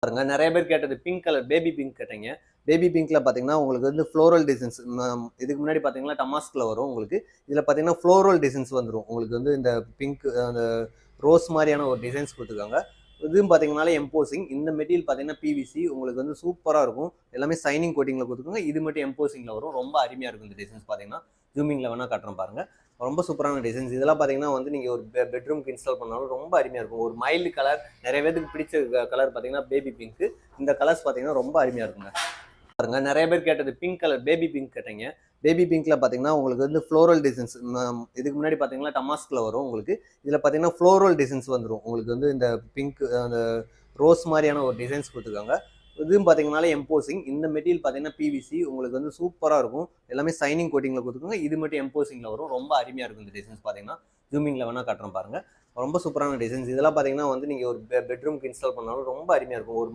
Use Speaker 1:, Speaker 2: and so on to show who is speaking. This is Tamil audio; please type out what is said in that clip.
Speaker 1: பாருங்க நிறைய பேர் கேட்டது பிங்க் கலர் பேபி பிங்க் கேட்டீங்க. பேபி பிங்க்ல பாத்தீங்கன்னா உங்களுக்கு வந்து ஃப்ளோரல் டிசைன்ஸ் இதுக்கு முன்னாடி பாத்தீங்கன்னா டமாஸ்க்ல வரும் உங்களுக்கு. இதுல பாத்தீங்கன்னா ஃப்ளோரல் டிசைன்ஸ் வந்துடும் உங்களுக்கு வந்து இந்த பிங்க் அந்த ரோஸ் மாதிரியான ஒரு டிசைன்ஸ் கொடுத்துருக்காங்க. இதுவும் பாத்தீங்கன்னா எம்போசிங். இந்த மெட்டீரியல் பாத்தீங்கன்னா பிவிசி உங்களுக்கு வந்து சூப்பரா இருக்கும். எல்லாமே சைனிங் கோட்டிங்ல கொடுத்துருக்காங்க. இது மட்டும் எம்போசிங்ல வரும். ரொம்ப அருமையா இருக்கும் இந்த டிசைன்ஸ் பாத்தீங்கன்னா. ஜூமிங்ல வேணா காட்டுறேன் பாருங்க. ரொம்ப சூப்பரான டிசைன்ஸ். இதெல்லாம் பாத்தீங்கன்னா வந்து நீங்க ஒரு பெட்ரூம்க்கு இன்ஸ்டால் பண்ணாலும் ரொம்ப அருமையா இருக்கும். ஒரு மைல்டு கலர், நிறைய பேருக்கு பிடிச்ச கலர் பாத்தீங்கன்னா பேபி பிங்க். இந்த கலர்ஸ் பாத்தீங்கன்னா ரொம்ப அருமையா இருக்குங்க. பாருங்க நிறைய பேர் கேட்டது பிங்க் கலர் பேபி பிங்க் கேட்டீங்க. பேபி பிங்க்ல பாத்தீங்கன்னா உங்களுக்கு வந்து ஃப்ளோரல் டிசைன்ஸ் இதுக்கு முன்னாடி பாத்தீங்கன்னா டமாஸ்க்ல வரும் உங்களுக்கு. இதுல பாத்தீங்கன்னா ஃப்ளோரல் டிசைன்ஸ் வந்துடும் உங்களுக்கு வந்து இந்த பிங்க் அந்த ரோஸ் மாதிரியான ஒரு டிசைன்ஸ் கொடுத்துருக்காங்க. இதுவும் பாத்தீங்கன்னா எம்போசிங். இந்த மெட்டீரியல் பாத்தீங்கன்னா பிவிசி உங்களுக்கு வந்து சூப்பரா இருக்கும். எல்லாமே சைனிங் கோட்டிங்ல கொடுத்துருக்காங்க. இது மட்டும் எம்போசிங்ல வரும். ரொம்ப அருமையா இருக்கும் இந்த டிசைன்ஸ் பாத்தீங்கன்னா. ஜூமிங்ல வேணா காட்டுறேன் பாருங்க. ரொம்ப சூப்பரான டிசைன்ஸ். இதெல்லாம் பாத்தீங்கன்னா வந்து நீங்க ஒரு பெட்ரூம்க்கு இன்ஸ்டால் பண்ணாலும் ரொம்ப அருமையா இருக்கும். ஒரு